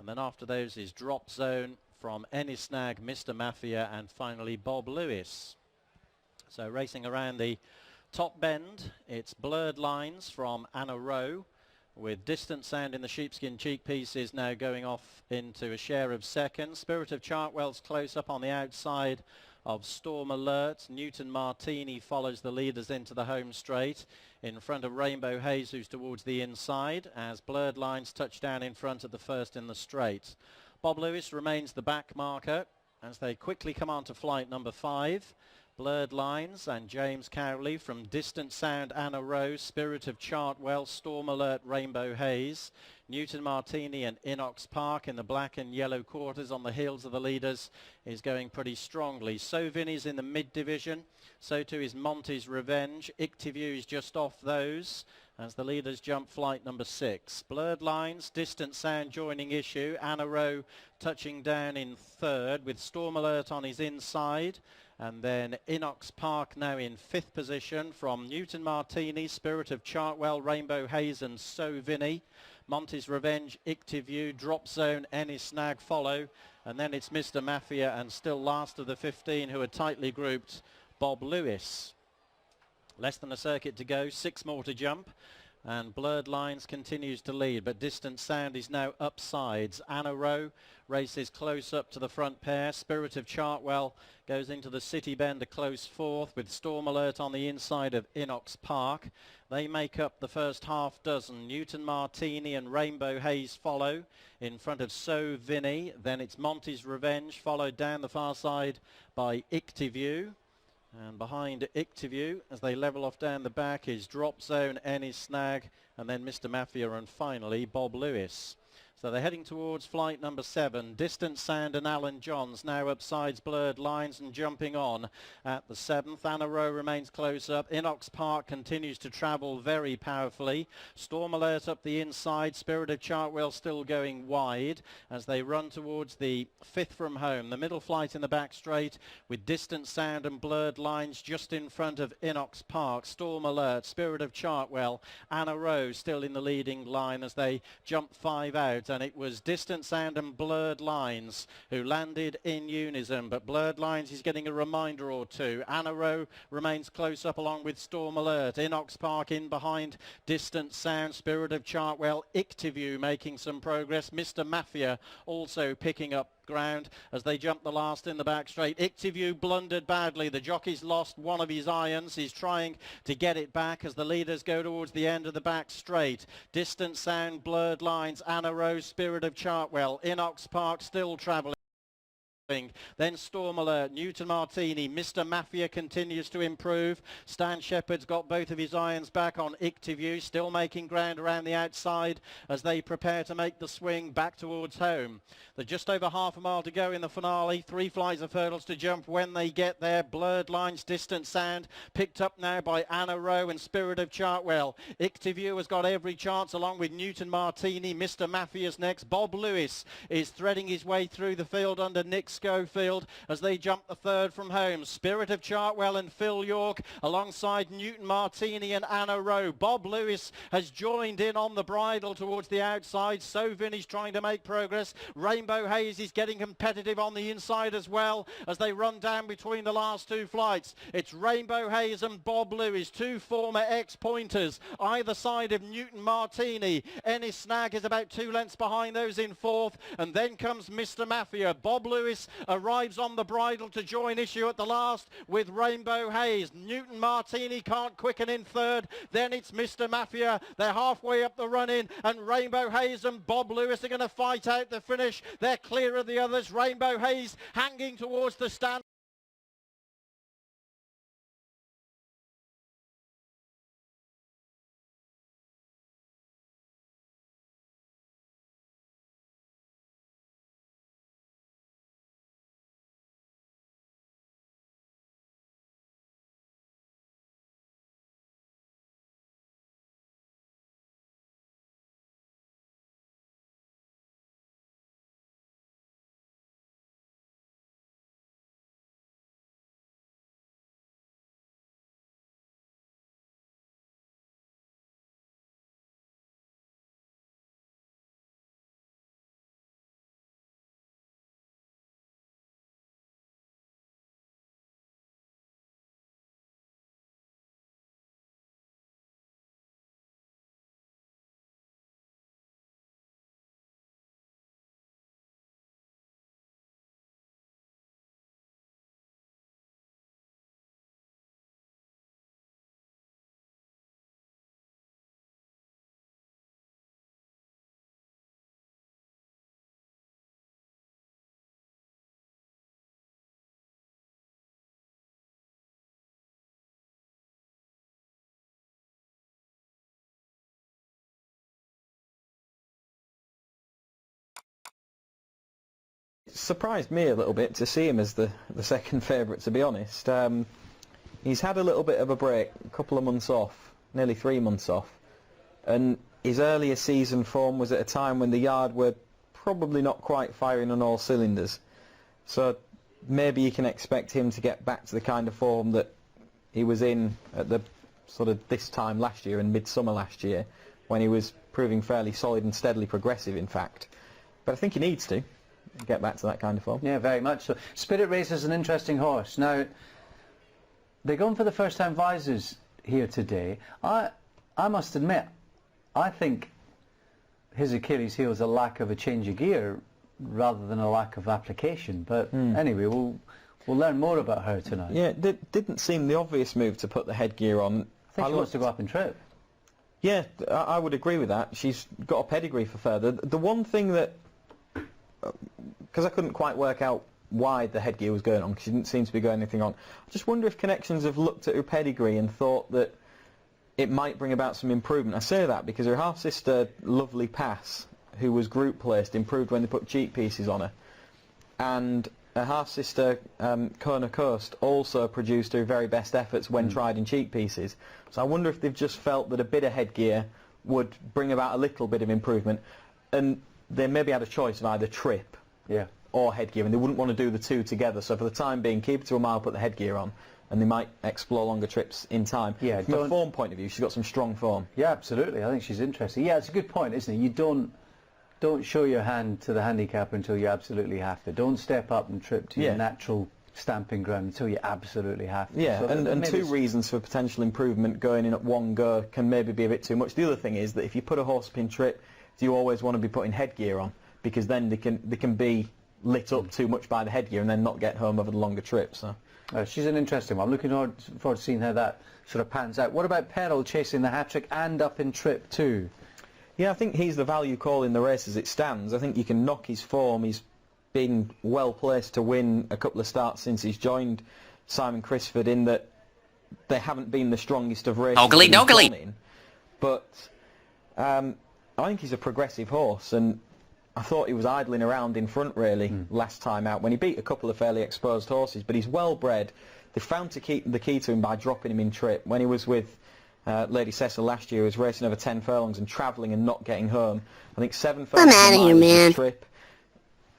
And then after those is Drop Zone from Any Snag, Mr. Mafia, and finally Bob Lewis. So racing around the top bend, it's Blurred Lines from Anna Rowe, with Distant Sound in the sheepskin cheek pieces now going off into a share of second. Spirit of Chartwell's close up on the outside of Storm Alert. Newton Martini follows the leaders into the home straight in front of Rainbow Haze, who's towards the inside, as Blurred Lines touch down in front at the first in the straight. Bob Lewis remains the back marker as they quickly come on to flight number 5. Blurred Lines and James Cowley from Distant Sound, Anna Rose, Spirit of Chartwell, Storm Alert, Rainbow Haze. Newton Martini and Inox Park in the black and yellow quarters on the heels of the leaders is going pretty strongly. So Vinny's in the mid division, so too is Monty's Revenge. Ictiview is just off those as the leaders jump flight number 6. Blurred Lines, Distant Sound joining issue. Anna Rowe touching down in third with Storm Alert on his inside. And then Inox Park now in 5th position from Newton Martini, Spirit of Chartwell, Rainbow Haze and So Vinny. Monty's Revenge, Ictiview, Drop Zone, Any Snag follow. And then it's Mr. Mafia and still last of the 15 who are tightly grouped, Bob Lewis. Less than a circuit to go, 6 more to jump. And Blurred Lines continues to lead, but Distant Sound is now upsides. Anna Rowe races close up to the front pair. Spirit of Chartwell goes into the city bend a close 4th with Storm Alert on the inside of Inox Park. They make up the first half dozen. Newton Martini and Rainbow Haze follow in front of So Vinny. Then it's Monty's Revenge, followed down the far side by Ictiview. And behind Ictiview, as they level off down the back, is Drop Zone, Any Snag, and then Mr. Mafia, and finally Bob Lewis. So they're heading towards flight number 7. Distant Sound and Alan Johns now upsides Blurred Lines and jumping on at the 7th. Anna Rowe remains close up. Inox Park continues to travel very powerfully. Storm Alert up the inside. Spirit of Chartwell still going wide as they run towards the 5th from home. The middle flight in the back straight with Distant Sound and Blurred Lines just in front of Inox Park. Storm Alert, Spirit of Chartwell, Anna Rowe still in the leading line as they jump 5 out. And it was Distant Sound and Blurred Lines who landed in unison, but Blurred Lines is getting a reminder or two. Anna Rowe remains close up along with Storm Alert. Inox Park in behind Distant Sound, Spirit of Chartwell, Ictiview making some progress. Mr. Mafia also picking up ground as they jump the last in the back straight. Ictiview blundered badly. The jockey's lost one of his irons. He's trying to get it back as the leaders go towards the end of the back straight. Distant Sound, Blurred Lines, Anna Rose, Spirit of Chartwell. Inox Park still travelling. Then Storm Alert, Newton Martini, Mr. Mafia continues to improve. Stan Shepherd's got both of his irons back on Ictiview, still making ground around the outside as they prepare to make the swing back towards home. They're just over half a mile to go in the finale. 3 flights of hurdles to jump when they get there. Blurred Lines, Distant Sound, picked up now by Anna Rowe and Spirit of Chartwell. Ictiview has got every chance along with Newton Martini. Mr. Mafia's next. Bob Lewis is threading his way through the field under Nick Schofield as they jump the 3rd from home. Spirit of Chartwell and Phil York alongside Newton Martini and Anna Rowe. Bob Lewis has joined in on the bridle towards the outside. So Vinny's trying to make progress. Rainbow Haze is getting competitive on the inside as well as they run down between the last 2 flights. It's Rainbow Haze and Bob Lewis, 2 former ex-pointers either side of Newton Martini. Any Snag is about 2 lengths behind those in 4th, and then comes Mr. Mafia. Bob Lewis arrives on the bridle to join issue at the last with Rainbow Haze. Newton Martini can't quicken in 3rd. Then it's Mr. Mafia. They're halfway up the run-in, and Rainbow Haze and Bob Lewis are going to fight out the finish. They're clear of the others. Rainbow Haze hanging towards the stand. surprised me a little bit to see him as the second favourite, to be honest. He's had a little bit of a break, a couple of months off, nearly 3 months off, and his earlier season form was at a time when the yard were probably not quite firing on all cylinders. So maybe you can expect him to get back to the kind of form that he was in at the sort of this time last year and midsummer last year, when he was proving fairly solid and steadily progressive, in fact. But I think he needs to get back to that kind of form. Yeah, very much so. Spirit Racer's an interesting horse. Now, they're going for the first-time visors here today. I must admit, I think his Achilles heel is a lack of a change of gear rather than a lack of application. But anyway, we'll learn more about her tonight. Yeah, it didn't seem the obvious move to put the headgear on. I think she wants to go up and trip. Yeah, I would agree with that. She's got a pedigree for further. The one thing that, because I couldn't quite work out why the headgear was going on, because she didn't seem to be going anything on, I just wonder if Connections have looked at her pedigree and thought that it might bring about some improvement. I say that because her half-sister, Lovely Pass, who was group placed, improved when they put cheek pieces on her. And her half-sister, Kona Coast, also produced her very best efforts when tried in cheek pieces. So I wonder if they've just felt that a bit of headgear would bring about a little bit of improvement. And they maybe had a choice of either trip or headgear, and they wouldn't want to do the two together. So for the time being, keep it to a mile, put the headgear on, and they might explore longer trips in time. Yeah, from a form point of view, she's got some strong form. Yeah, absolutely. I think she's interesting. Yeah, it's a good point, isn't it? You don't show your hand to the handicapper until you absolutely have to. Don't step up and trip to your natural stamping ground until you absolutely have to. Yeah, so and two reasons for potential improvement going in at one go can maybe be a bit too much. The other thing is that if you put a horse up in trip, do you always want to be putting headgear on? Because then they can be lit up too much by the headgear and then not get home over the longer trip. So she's an interesting one. I'm looking forward to seeing how that sort of pans out. What about Peril chasing the hat-trick and up in trip too? Yeah, I think he's the value call in the race as it stands. I think you can knock his form. He's been well placed to win a couple of starts since he's joined Simon Crisford, in that they haven't been the strongest of races that he's gone in. But I think he's a progressive horse, and I thought he was idling around in front really last time out when he beat a couple of fairly exposed horses, but he's well bred. They found the key to him by dropping him in trip. When he was with Lady Cecil last year, he was racing over 10 furlongs and travelling and not getting home. I think 7 furlongs I'm out of here, man. Trip.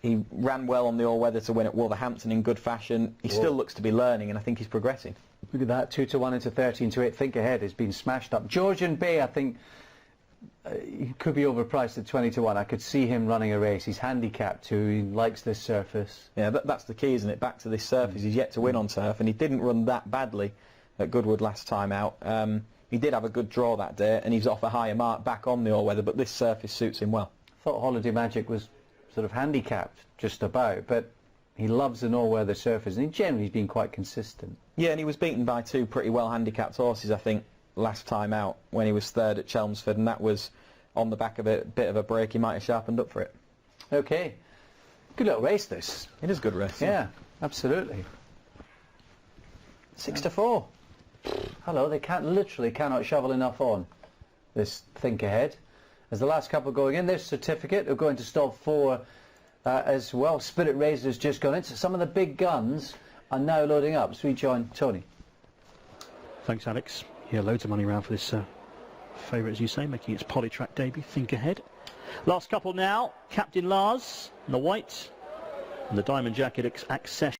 He ran well on the all-weather to win at Wolverhampton in good fashion. He still looks to be learning, and I think he's progressing. Look at that, 2-1 into 13-8. Think Ahead has been smashed up. Georgian Bay, I think, he could be overpriced at 20-1. I could see him running a race. He's handicapped too. He likes this surface. Yeah, that's the key, isn't it? Back to this surface. He's yet to win on turf, and he didn't run that badly at Goodwood last time out. He did have a good draw that day, and he's off a higher mark back on the all-weather, but this surface suits him well. I thought Holiday Magic was sort of handicapped just about, but he loves an all-weather surface, and he generally has been quite consistent. Yeah, and he was beaten by two pretty well handicapped horses, I think, last time out when he was third at Chelmsford, and that was on the back of a bit of a break. He might have sharpened up for it. Okay. Good little race, this. It is a good race. Yeah, absolutely. 6-4. Hello, they literally cannot shovel enough on this Think Ahead. As the last couple going in, this certificate are going to stall 4 as well. Spirit Razor's just gone in. So some of the big guns are now loading up. So we join Tony. Thanks, Alex. Yeah, loads of money around for this favourite, as you say, making its Polytrack debut. Think Ahead. Last couple now. Captain Lars in the white and the diamond jacket accession.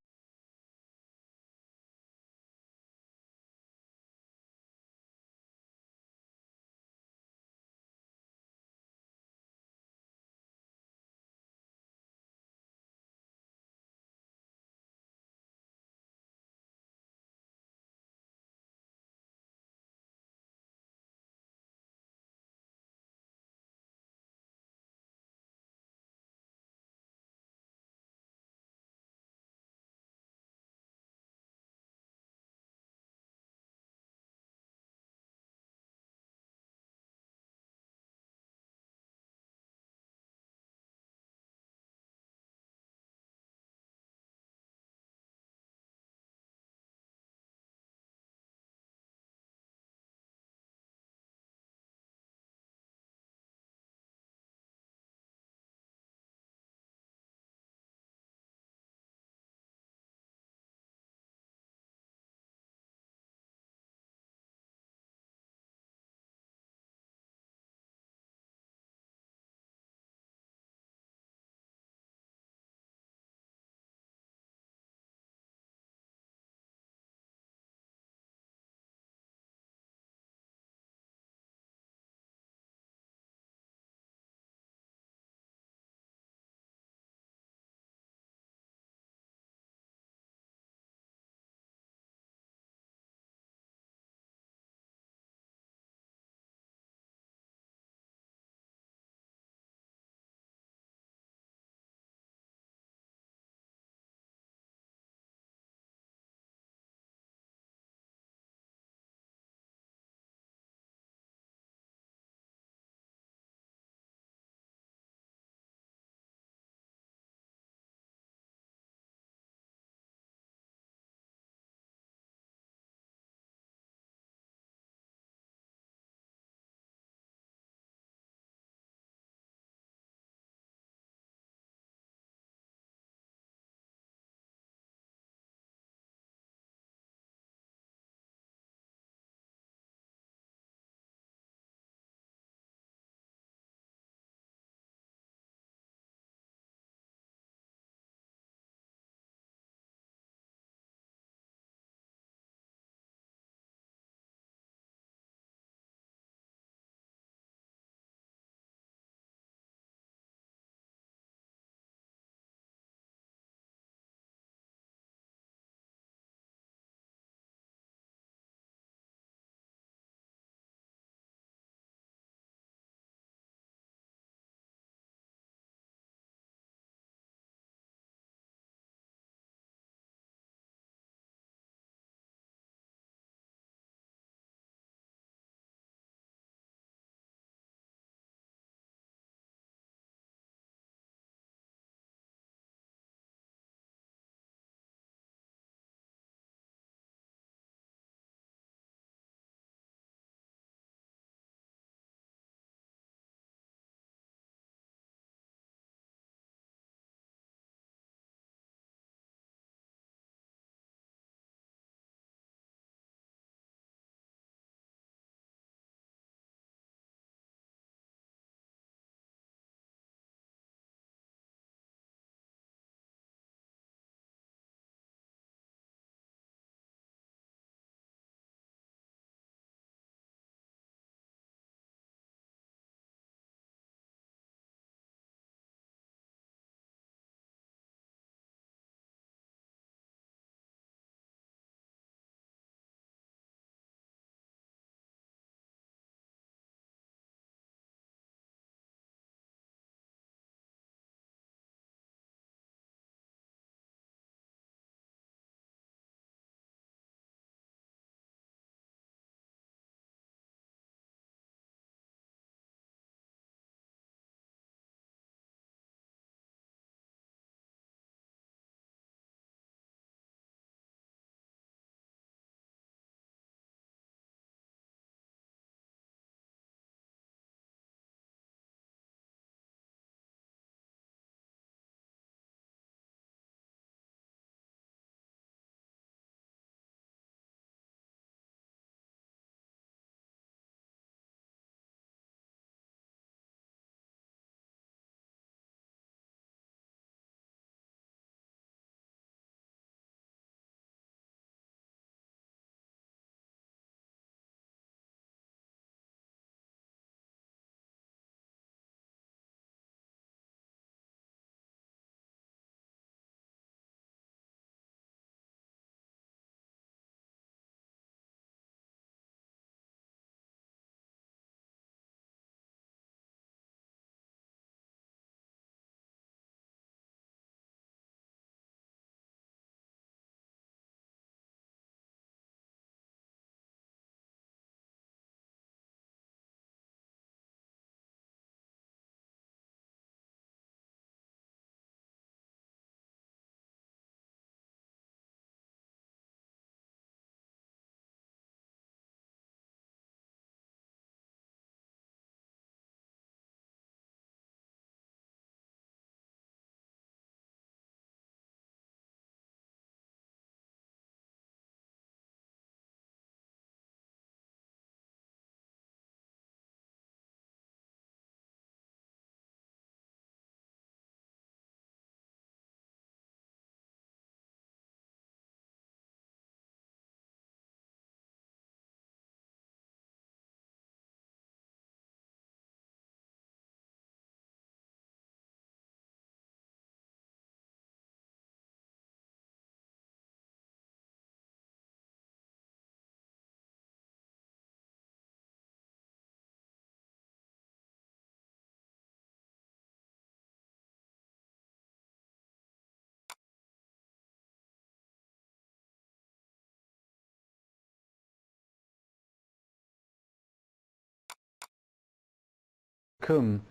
Coombe,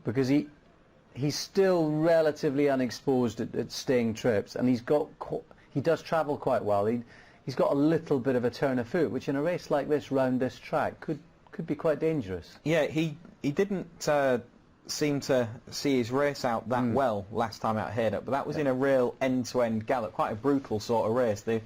because he's still relatively unexposed at staying trips, and he does travel quite well. He's got a little bit of a turn of foot, which in a race like this, round this track, could be quite dangerous. Yeah, he didn't seem to see his race out that well last time out here, but that was in a real end-to-end gallop, quite a brutal sort of race. They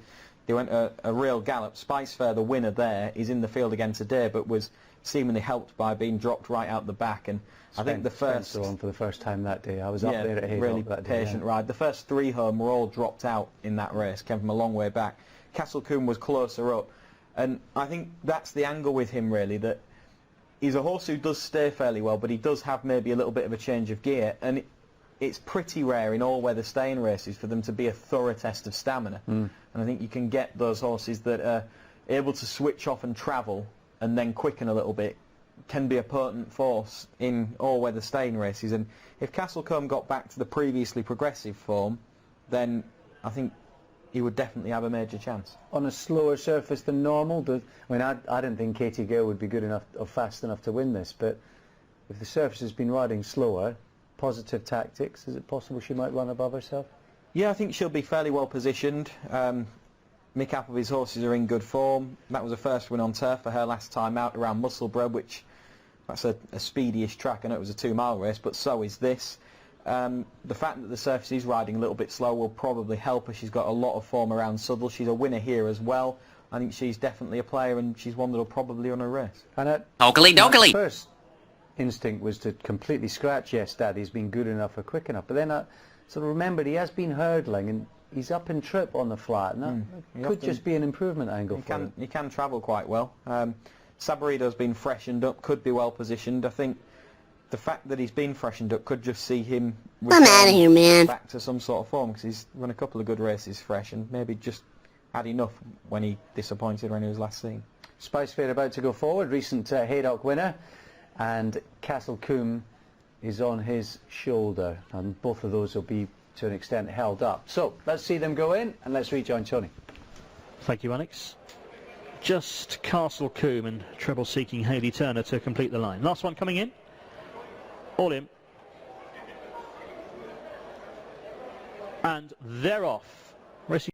went a real gallop. Spicefair, the winner there, is in the field again today, but was seemingly helped by being dropped right out the back. And I think the first Spencer on for the first time that day. I was up there at Haydock really that day. patient ride. The first 3 home were all dropped out in that race, came from a long way back. Castle Coombe was closer up, and I think that's the angle with him really, that he's a horse who does stay fairly well, but he does have maybe a little bit of a change of gear, and it's pretty rare in all-weather staying races for them to be a thorough test of stamina. And I think you can get those horses that are able to switch off and travel and then quicken a little bit, can be a potent force in all-weather staying races. And if Castlecombe got back to the previously progressive form, then I think he would definitely have a major chance. On a slower surface than normal, I didn't think Katie Gale would be good enough or fast enough to win this, but if the surface has been riding slower, positive tactics, is it possible she might run above herself? Yeah, I think she'll be fairly well positioned. Mick Appleby's horses are in good form. That was a first win on turf for her last time out around Musselburgh, which that's a speedy-ish track. I know it was a 2-mile race, but so is this. The fact that the surface is riding a little bit slow will probably help her. She's got a lot of form around Southwell. She's a winner here as well. I think she's definitely a player, and she's one that will probably run a race. And Oakley. First instinct was to completely scratch Yes Dad, he's been good enough or quick enough, but then I sort of remembered he has been hurdling and he's up in trip on the flat, and that could just be an improvement angle for him. He can travel quite well. Sabarido's been freshened up, could be well positioned. I think the fact that he's been freshened up could just see him I'm out of here, man. back to some sort of form, because he's run a couple of good races fresh and maybe just had enough when he disappointed when he was last seen. Spicefair about to go forward, recent Haydock winner, and Castle Coombe is on his shoulder, and both of those will be to an extent held up. So let's see them go in, and let's rejoin Tony. Thank you, Alex. Just Castle Coombe and treble-seeking Hayley Turner to complete the line. Last one coming in. All in. And they're off. Racing